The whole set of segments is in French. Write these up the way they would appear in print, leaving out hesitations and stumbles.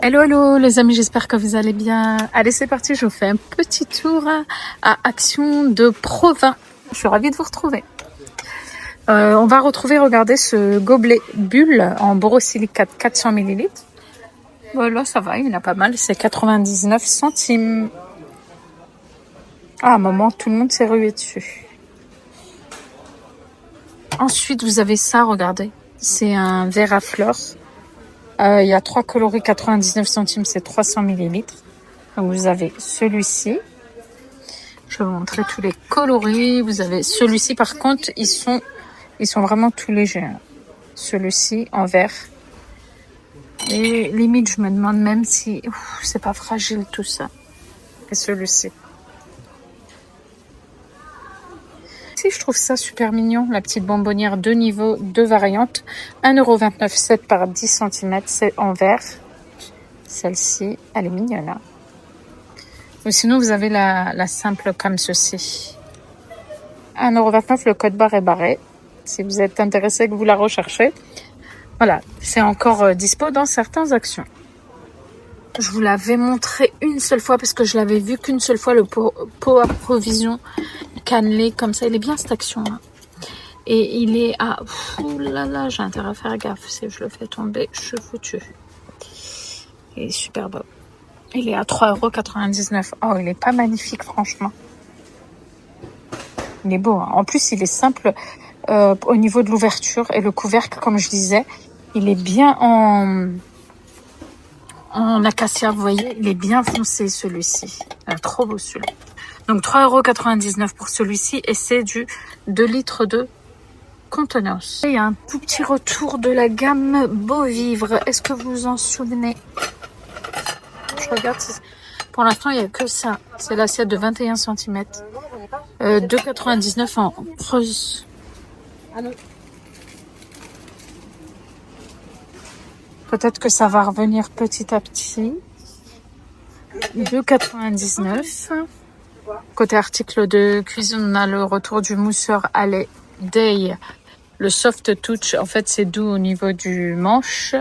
Hello, hello les amis, j'espère que vous allez bien. Allez, c'est parti, je vous fais un petit tour à Action de Provins. Je suis ravie de vous retrouver. On va retrouver, regardez, ce gobelet bulle en borosilicate 400 ml. Voilà, ça va, il y en a pas mal, c'est 99 centimes. À un moment, tout le monde s'est rué dessus. Ensuite, vous avez ça, regardez, c'est un verre à fleurs. Il y a 3 coloris, 99 centimes, c'est 300 ml. Donc vous avez celui-ci. Je vais vous montrer tous les coloris. Vous avez celui-ci, par contre, ils sont vraiment tout légers. Celui-ci en vert. Et limite, je me demande même si c'est pas fragile tout ça. Et celui-ci. Si, je trouve ça super mignon. La petite bonbonnière 2 niveaux, 2 variantes. 1,29 €, 7 par 10 cm. C'est en vert. Celle-ci, elle est mignonne. Hein. Ou sinon, vous avez la simple comme ceci. 1,29 €, le code barre est barré. Si vous êtes intéressé, que vous la recherchez. Voilà, c'est encore dispo dans certaines actions. Je vous l'avais montré une seule fois parce que je l'avais vu qu'une seule fois, le pot à provision cannelé comme ça. Il est bien cette action là. Et il est à... Ouh là là, j'ai intérêt à faire gaffe. Si je le fais tomber, je suis foutue. Il est super beau. Il est à 3,99 €. Oh, il est pas magnifique, franchement. Il est beau. Hein. En plus, il est simple au niveau de l'ouverture. Et le couvercle, comme je disais, il est bien en acacia. Vous voyez, il est bien foncé, celui-ci. Trop beau, celui-là. Donc, 3,99 € pour celui-ci. Et c'est du 2 litres de contenance. Il y a un tout petit retour de la gamme Beau Vivre. Est-ce que vous vous en souvenez? Je regarde. Pour l'instant, il n'y a que ça. C'est l'assiette de 21 cm. 2,99 € en creuse. Peut-être que ça va revenir petit à petit. 2,99 €. Côté article de cuisine, on a le retour du mousseur à lait Day. Le soft touch, en fait, c'est doux au niveau du manche.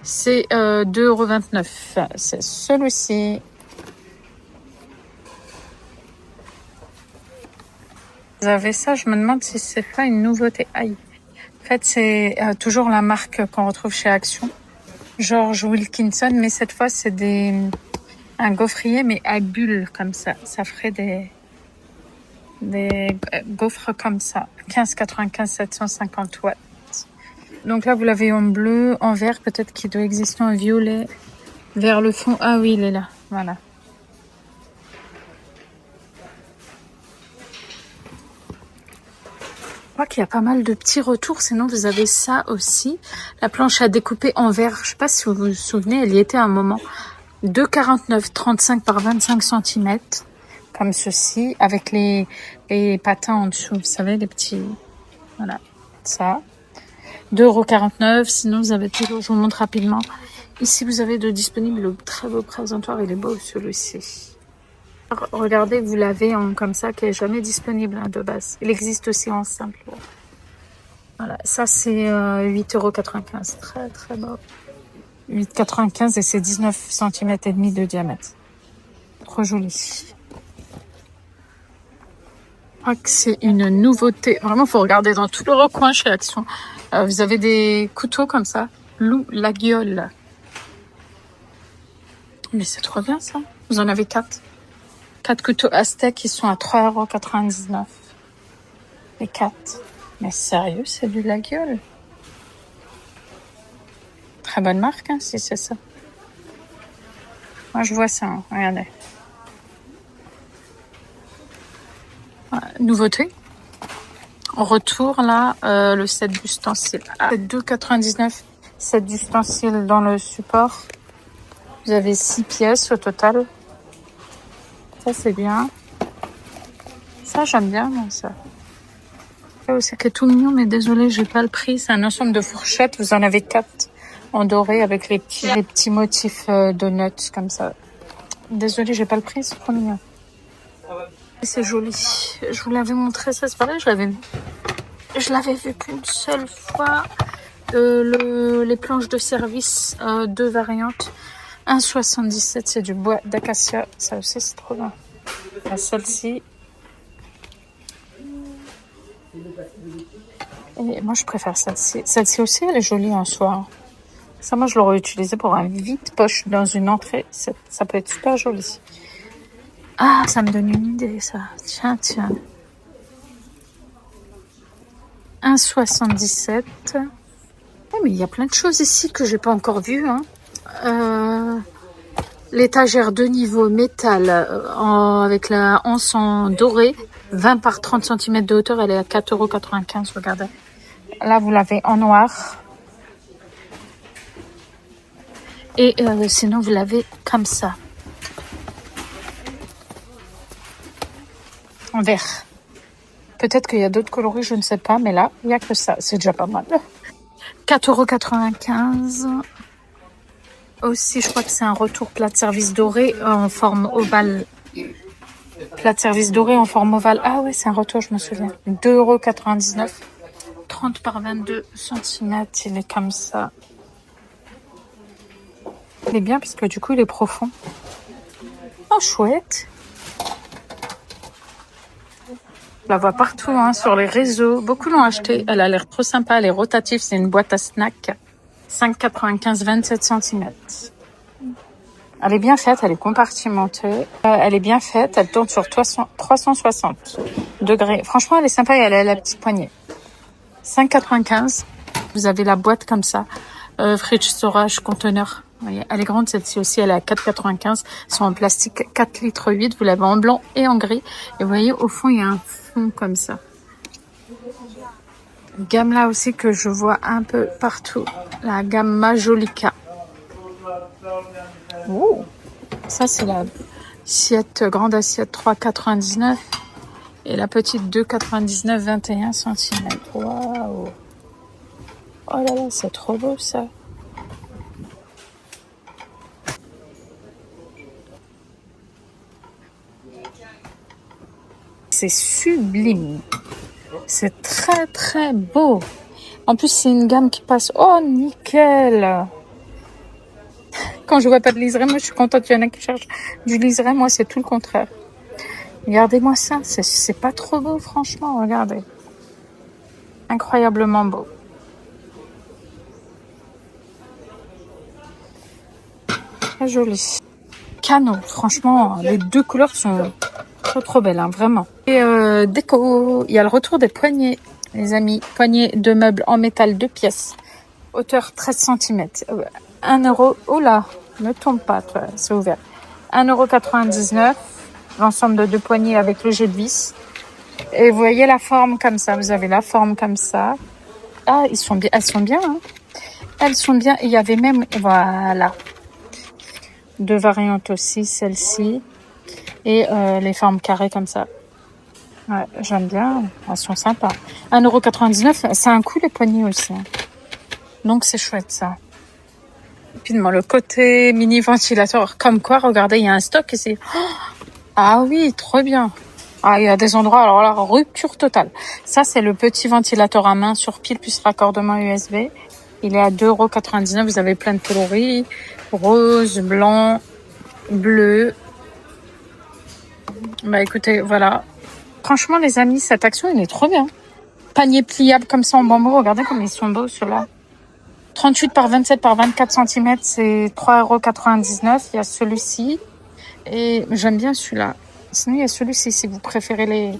C'est 2,29 €. C'est celui-ci. Vous avez ça, je me demande si c'est pas une nouveauté. Aïe. En fait, c'est toujours la marque qu'on retrouve chez Action. George Wilkinson, mais cette fois, c'est un gaufrier, mais à bulles, comme ça. Ça ferait des gaufres comme ça. 15,95 €, 750 watts. Donc là, vous l'avez en bleu, en vert, peut-être qu'il doit exister en violet. Vers le fond, ah oui, il est là. Voilà. Je crois qu'il y a pas mal de petits retours. Sinon, vous avez ça aussi. La planche à découper en verre. Je sais pas si vous vous souvenez, elle y était à un moment. 2,49 €, 35 par 25 cm. Comme ceci. Avec les patins en dessous. Vous savez, les petits... Voilà. Ça. 2,49 €. Sinon, vous avez toujours... Je vous montre rapidement. Ici, vous avez de disponible le très beau présentoir. Il est beau, celui-ci. Regardez, vous l'avez en comme ça, qui est jamais disponible de base. Il existe aussi en simple. Voilà, ça c'est 8,95 €. Très très beau. 8,95 € et c'est 19 cm et demi de diamètre. Trop joli. Je crois que c'est une nouveauté. Vraiment, il faut regarder dans tout le recoin chez Action. Vous avez des couteaux comme ça. Lou la gueule. Mais c'est trop bien ça. Vous en avez 4. 4 couteaux aztèques qui sont à 3,99 €. Les 4. Mais sérieux, c'est du la gueule. Très bonne marque, hein, si c'est ça. Moi, je vois ça. Hein. Regardez. Voilà. Nouveauté. En retour, là, le set d'ustensiles. 2,99 €. Set d'ustensiles dans le support. Vous avez 6 pièces au total. Ça, c'est bien. Ça, j'aime bien, ça. C'est que tout mignon, mais désolé, j'ai pas le prix. C'est un ensemble de fourchettes. Vous en avez 4 en doré avec les petits motifs de nuts comme ça. Désolé, j'ai pas le prix. C'est trop mignon. C'est joli. Je vous l'avais montré, ça, c'est pareil. Je l'avais vu qu'une seule fois. Les planches de service, 2 variantes. 1,77 €, c'est du bois d'acacia. Ça aussi, c'est trop bien. Celle-ci. Et moi, je préfère celle-ci. Celle-ci aussi, elle est jolie en soi. Ça, moi, je l'aurais utilisé pour un vide-poche dans une entrée. Ça peut être super joli. Ah, ça me donne une idée, ça. Tiens. 1,77 €. Oh, mais il y a plein de choses ici que j'ai pas encore vues. L'étagère de niveau métal avec la anse en doré, 20 par 30 cm de hauteur, elle est à 4,95 €. Regardez. Là, vous l'avez en noir. Et sinon, vous l'avez comme ça. En vert. Peut-être qu'il y a d'autres coloris, je ne sais pas. Mais là, il n'y a que ça. C'est déjà pas mal. 4,95 €. Aussi, je crois que c'est un retour plat de service doré en forme ovale. Plat de service doré en forme ovale. Ah ouais, c'est un retour, je me souviens. 2,99 €. 30 par 22 cm. Il est comme ça. Il est bien parce que du coup, il est profond. Oh, chouette. Je la vois partout sur les réseaux. Beaucoup l'ont acheté. Elle a l'air trop sympa. Elle est rotative. C'est une boîte à snack. 5,95, 27 cm. Elle est bien faite. Elle est compartimentée. Elle est bien faite. Elle tourne sur 360 degrés. Franchement, elle est sympa et elle a la petite poignée. 5,95. Vous avez la boîte comme ça. Fridge storage conteneur. Vous voyez, elle est grande celle-ci aussi. Elle est à 4,95. Elles sont en plastique 4 litres 8. Vous l'avez en blanc et en gris. Et vous voyez, au fond, il y a un fond comme ça. Gamme là aussi que je vois un peu partout. La gamme Majolica. Oh, ça c'est la assiette, grande assiette 3,99 € et la petite 2,99 €, 21 cm. Waouh! Oh là là, c'est trop beau ça. C'est sublime. C'est très très beau. En plus, c'est une gamme qui passe. Oh, nickel! Quand je vois pas de liseré, moi je suis contente qu'il y en a qui cherchent du liseré. Moi, c'est tout le contraire. Regardez-moi ça. C'est pas trop beau, franchement. Regardez. Incroyablement beau. Très joli. Canon. Franchement, les deux couleurs sont trop belles, vraiment. Et déco. Il y a le retour des poignées, les amis. Poignées de meubles en métal 2 pièces. Hauteur 13 cm. 1 €. Oh là, ne tombe pas, toi, c'est ouvert. 1,99 €. L'ensemble de 2 poignées avec le jeu de vis. Et vous voyez la forme comme ça. Vous avez la forme comme ça. Ah, elles sont bien. Elles sont bien. Il y avait même, voilà, 2 variantes aussi, celle-ci. Et les formes carrées comme ça. Ouais, j'aime bien. Elles sont sympas. 1,99 €. C'est un coup les poignées aussi. Donc c'est chouette ça. Rapidement, le côté mini ventilateur. Comme quoi, regardez, il y a un stock ici. Ah oui, trop bien. Ah, il y a des endroits, alors là, rupture totale. Ça, c'est le petit ventilateur à main sur pile plus raccordement USB. Il est à 2,99 €. Vous avez plein de coloris. Rose, blanc, bleu. Bah écoutez, voilà. Franchement, les amis, cette action, elle est trop bien. Panier pliable comme ça en bambou. Regardez comme ils sont beaux, ceux-là. 38 par 27 par 24 cm, c'est 3,99 €. Il y a celui-ci. Et j'aime bien celui-là. Sinon, il y a celui-ci si vous préférez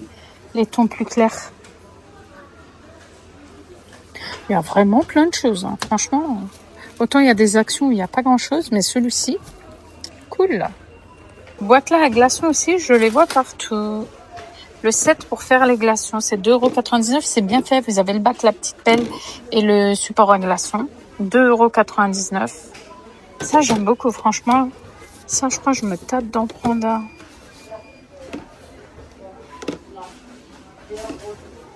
les tons plus clairs. Il y a vraiment plein de choses. Franchement, autant il y a des actions où il n'y a pas grand-chose, mais celui-ci, cool. Boîte là à glaçons aussi, je les vois partout. Le set pour faire les glaçons, c'est 2,99 €. C'est bien fait. Vous avez le bac, la petite pelle et le support à glaçons. 2,99 €. Ça, j'aime beaucoup, franchement. Ça, je crois que je me tâte d'en prendre un.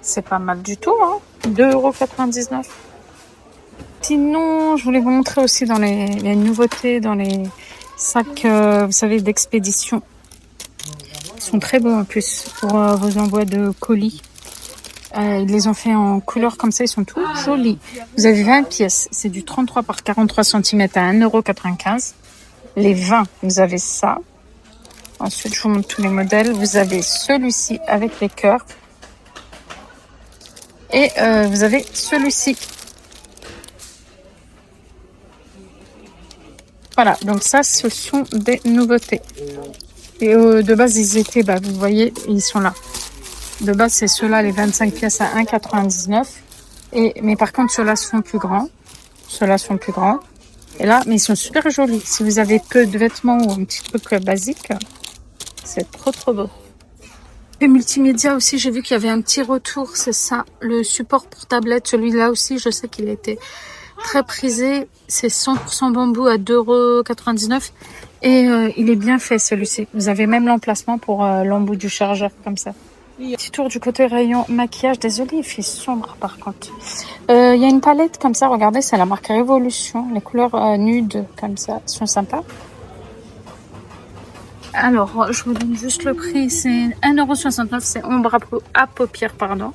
C'est pas mal du tout, 2,99 €. Sinon, je voulais vous montrer aussi dans les nouveautés, dans les sacs, vous savez, d'expédition. Ils sont très beaux en plus pour vos envois de colis. Ils les ont fait en couleur comme ça, ils sont tous jolis. Vous avez 20 pièces, c'est du 33 par 43 cm à 1,95 €. Les vins, vous avez ça. Ensuite, je vous montre tous les modèles. Vous avez celui-ci avec les cœurs. Et vous avez celui-ci. Voilà, donc ça, ce sont des nouveautés. Et de base, ils étaient, vous voyez, ils sont là. De base, c'est ceux-là, les 25 pièces à 1,99. Mais par contre, ceux-là sont plus grands. Ceux-là sont plus grands. Et là, mais ils sont super jolis. Si vous avez peu de vêtements ou un petit truc basique, c'est trop, trop beau. Et multimédia aussi, j'ai vu qu'il y avait un petit retour, c'est ça. Le support pour tablette, celui-là aussi, je sais qu'il a été très prisé. C'est 100% bambou à 2,99 €. Et il est bien fait, celui-ci. Vous avez même l'emplacement pour l'embout du chargeur, comme ça. Petit tour du côté rayon maquillage. Désolée, il fait sombre, par contre. Il y a une palette, comme ça, regardez, c'est la marque Révolution. Les couleurs nudes, comme ça, sont sympas. Alors, je vous donne juste le prix. C'est 1,69 €. C'est ombre à paupières, pardon.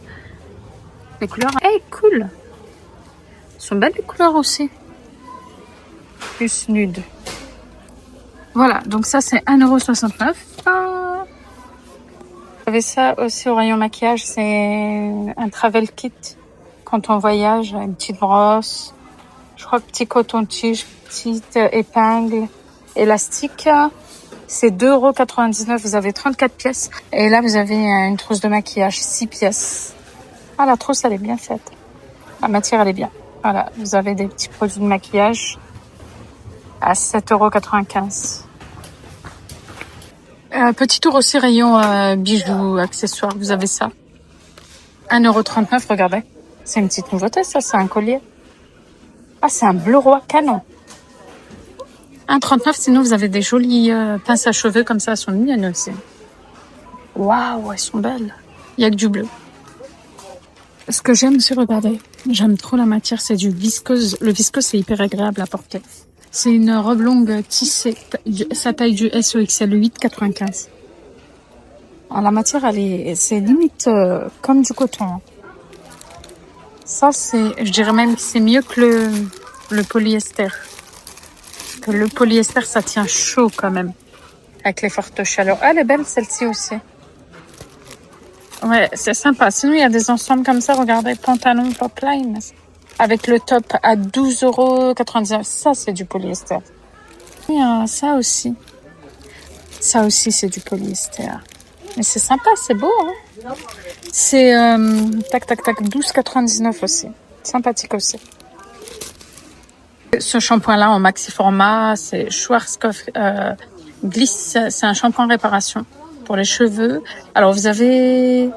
Les couleurs, cool. Elles sont belles, les couleurs aussi. Plus nude. Voilà, donc ça, c'est 1,69 €. Vous avez ça aussi au rayon maquillage. C'est un travel kit. Quand on voyage, une petite brosse. Je crois que petit coton-tige, petite épingle, élastique. C'est 2,99 €. Vous avez 34 pièces. Et là, vous avez une trousse de maquillage, 6 pièces. Ah, la trousse, elle est bien faite. La matière, elle est bien. Voilà, vous avez des petits produits de maquillage à 7,95 €. Petit tour aussi rayon bijoux, accessoires. Vous avez ça. 1,39 €, regardez. C'est une petite nouveauté, ça. C'est un collier. Ah, c'est un bleu roi canon. 1,39 €. Sinon, vous avez des jolies pinces à cheveux comme ça. Elles sont mignonnes aussi. Waouh, elles sont belles. Il n'y a que du bleu. Ce que j'aime aussi, regardez. J'aime trop la matière. C'est du viscose. Le viscose, c'est hyper agréable à porter. C'est une robe longue tissée. Sa taille du S au XL 8,95 €. Alors, la matière, c'est limite comme du coton. Ça, je dirais même que c'est mieux que le polyester. Que le polyester, ça tient chaud quand même. Avec les fortes chaleurs. Ah, elle est belle, celle-ci aussi. Ouais, c'est sympa. Sinon, il y a des ensembles comme ça. Regardez, pantalon Popline. Avec le top à 12,99 €. Ça, c'est du polyester. Et ça aussi. Ça aussi, c'est du polyester. Mais c'est sympa, c'est beau. Hein, c'est 12,99 € aussi. Sympathique aussi. Ce shampoing-là en maxi format, c'est Schwarzkopf Gliss. C'est un shampoing réparation pour les cheveux. Alors, vous avez...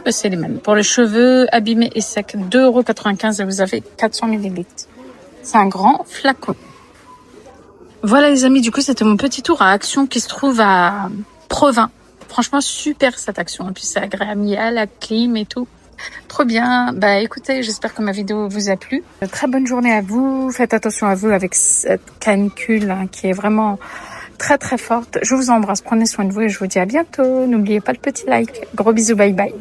c'est les mêmes. Pour les cheveux abîmés et secs, 2,95 € et vous avez 400 ml. C'est un grand flacon. Voilà les amis, du coup, c'était mon petit tour à Action qui se trouve à Provins. Franchement, super cette Action. Et puis, c'est agréable, il y a la clim et tout. Trop bien. Écoutez, j'espère que ma vidéo vous a plu. Très bonne journée à vous. Faites attention à vous avec cette canicule qui est vraiment très très forte. Je vous embrasse. Prenez soin de vous et je vous dis à bientôt. N'oubliez pas le petit like. Gros bisous. Bye bye.